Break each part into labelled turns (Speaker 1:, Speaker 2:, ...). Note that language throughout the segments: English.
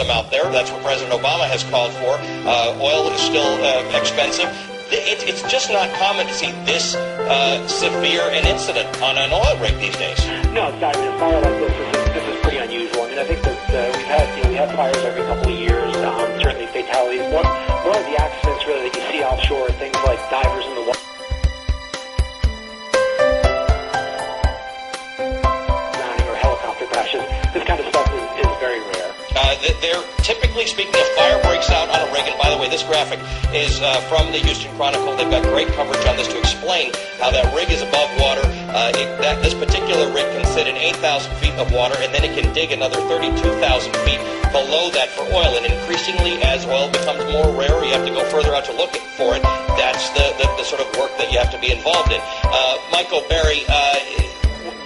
Speaker 1: them out there. That's what President Obama has called for. Oil is still expensive. It's just not common to see this severe an incident on an oil rig these days.
Speaker 2: No, it's not. A fire like this is pretty unusual. I mean, I think that we have fires every couple of years. Certainly fatalities. One of the accidents really that you see offshore, things like divers in the water, drowning or helicopter crashes. This kind of stuff is very rare.
Speaker 1: They're typically speaking, if fire breaks out on a rig, and by the way, this graphic is from the Houston Chronicle. They've got great coverage on this to explain how that rig is above water. This particular rig can sit in 8,000 feet of water, and then it can dig another 32,000 feet below that for oil. And increasingly, as oil becomes more rare, you have to go further out to look for it. That's the sort of work that you have to be involved in. Michael Berry,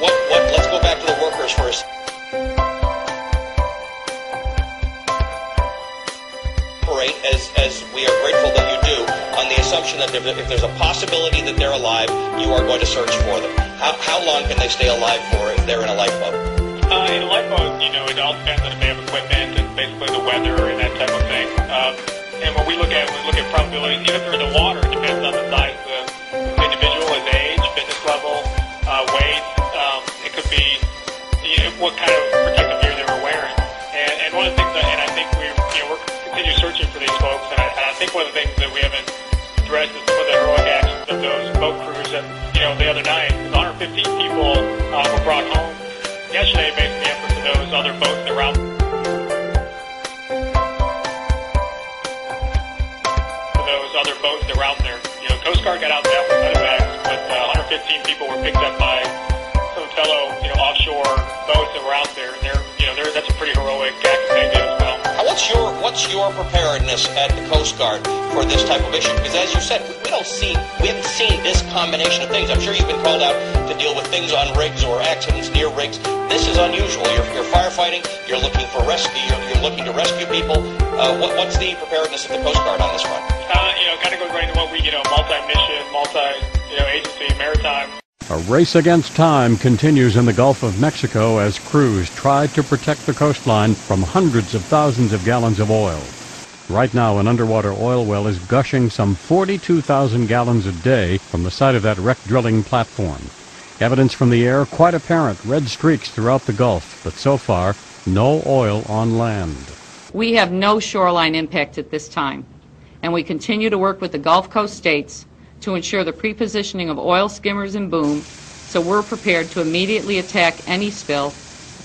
Speaker 1: let's go back to the workers first. As we are grateful that you do, on the assumption that if there's a possibility that they're alive, you are going to search for them. How long can they stay alive for if they're in a lifeboat?
Speaker 3: In a lifeboat, it all depends on if they have equipment and basically the weather and that type of thing. And when we look at probabilities, even if they're in the water, it depends on the size of the individual, his age, fitness level, weight. It could be what kind of protective gear they were wearing. And one of the things that, and I think we're continue searching for these folks, and I think one of the things that we haven't addressed is some of the heroic actions of those boat crews. And the other night, 115 people were brought home yesterday based on the efforts of those other boats around. There. Coast Guard got out there with medevacs, but 115 people were picked up by some fellow, offshore boats that were out there. And that's a pretty heroic act that they did as well.
Speaker 1: What's your preparedness at the Coast Guard for this type of issue? Because as you said, we haven't seen this combination of things. I'm sure you've been called out to deal with things on rigs or accidents near rigs. This is unusual. You're firefighting. You're looking for rescue. You're looking to rescue people. What's the preparedness of the Coast Guard on this front?
Speaker 3: Kind of goes right into what we, multi-mission, agency, maritime.
Speaker 4: A race against time continues in the Gulf of Mexico as crews try to protect the coastline from hundreds of thousands of gallons of oil. Right now, an underwater oil well is gushing some 42,000 gallons a day from the site of that wrecked drilling platform. Evidence from the air quite apparent, red streaks throughout the Gulf, but so far, no oil on land.
Speaker 5: We have no shoreline impact at this time, and we continue to work with the Gulf Coast states to ensure the pre-positioning of oil skimmers and boom, so we're prepared to immediately attack any spill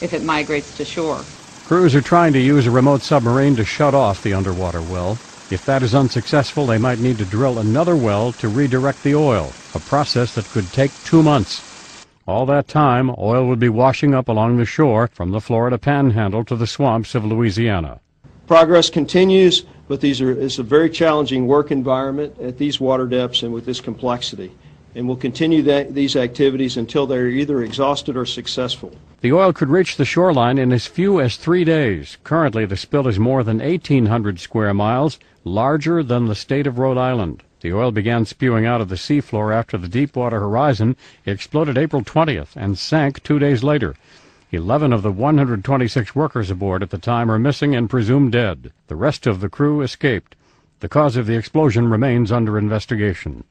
Speaker 5: if it migrates to shore.
Speaker 4: Crews are trying to use a remote submarine to shut off the underwater well. If that is unsuccessful, they might need to drill another well to redirect the oil, a process that could take 2 months. All that time, oil would be washing up along the shore from the Florida Panhandle to the swamps of Louisiana.
Speaker 6: Progress continues, but it's a very challenging work environment at these water depths and with this complexity. And we'll continue these activities until they're either exhausted or successful.
Speaker 4: The oil could reach the shoreline in as few as 3 days. Currently, the spill is more than 1,800 square miles, larger than the state of Rhode Island. The oil began spewing out of the seafloor after the Deepwater Horizon exploded April 20th and sank 2 days later. 11 of the 126 workers aboard at the time are missing and presumed dead. The rest of the crew escaped. The cause of the explosion remains under investigation.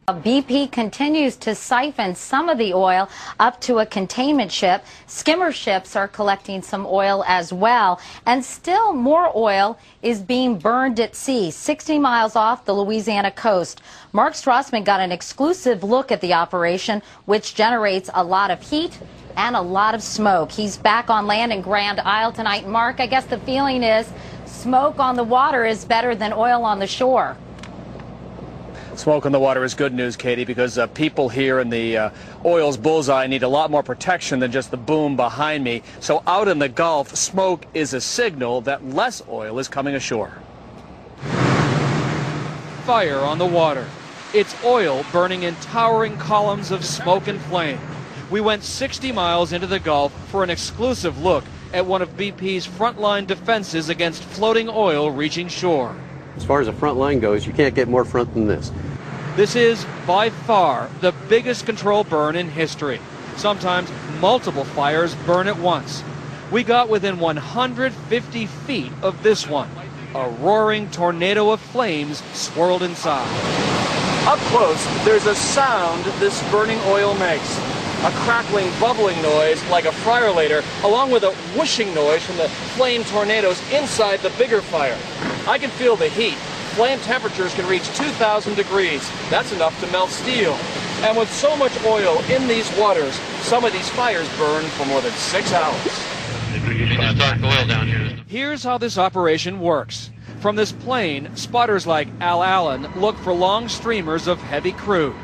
Speaker 7: BP continues to siphon some of the oil up to a containment ship. Skimmer ships are collecting some oil as well. And still more oil is being burned at sea, 60 miles off the Louisiana coast. Mark Strassman got an exclusive look at the operation, which generates a lot of heat and a lot of smoke. He's back on land in Grand Isle tonight. Mark, I guess the feeling is smoke on the water is better than oil on the shore.
Speaker 8: Smoke on the water is good news, Katie, because people here in the oil's bullseye need a lot more protection than just the boom behind me. So out in the Gulf, smoke is a signal that less oil is coming ashore.
Speaker 9: Fire on the water. It's oil burning in towering columns of smoke and flame. We went 60 miles into the Gulf for an exclusive look at one of BP's frontline defenses against floating oil reaching shore.
Speaker 10: As far as the front line goes, you can't get more front than this.
Speaker 9: This is, by far, the biggest control burn in history. Sometimes multiple fires burn at once. We got within 150 feet of this one, a roaring tornado of flames swirled inside. Up close, there's a sound this burning oil makes. A crackling, bubbling noise like a fryer later, along with a whooshing noise from the flame tornadoes inside the bigger fire. I can feel the heat. Flame temperatures can reach 2,000 degrees. That's enough to melt steel. And with so much oil in these waters, some of these fires burn for more than 6 hours. Here's how this operation works. From this plane, spotters like Al Allen look for long streamers of heavy crude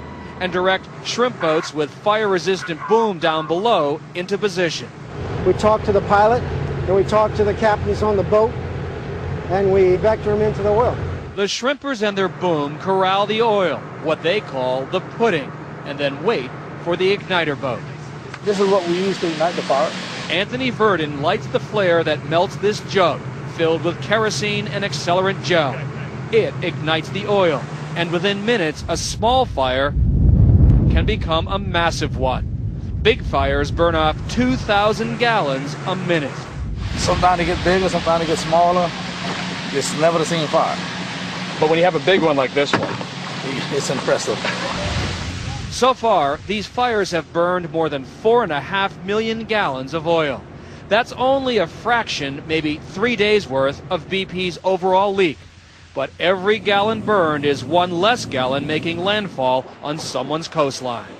Speaker 9: and direct shrimp boats with fire-resistant boom down below into position.
Speaker 11: We talk to the pilot, and we talk to the captains on the boat, and we vector them into the oil.
Speaker 9: The shrimpers and their boom corral the oil, what they call the pudding, and then wait for the igniter boat.
Speaker 11: This is what we use to ignite the fire.
Speaker 9: Anthony Verdon lights the flare that melts this jug, filled with kerosene and accelerant gel. It ignites the oil, and within minutes, a small fire can become a massive one. Big fires burn off 2,000 gallons a minute.
Speaker 12: Sometimes they get bigger, sometimes they get smaller. It's never the same fire.
Speaker 9: But when you have a big one like this one,
Speaker 12: it's impressive.
Speaker 9: So far, these fires have burned more than 4.5 million gallons of oil. That's only a fraction, maybe 3 days worth, of BP's overall leak. But every gallon burned is one less gallon making landfall on someone's coastline.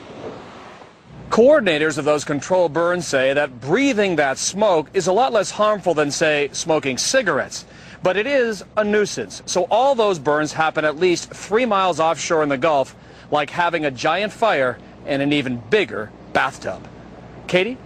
Speaker 9: Coordinators of those controlled burns say that breathing that smoke is a lot less harmful than, say, smoking cigarettes. But it is a nuisance, so all those burns happen at least 3 miles offshore in the Gulf, like having a giant fire in an even bigger bathtub. Katie?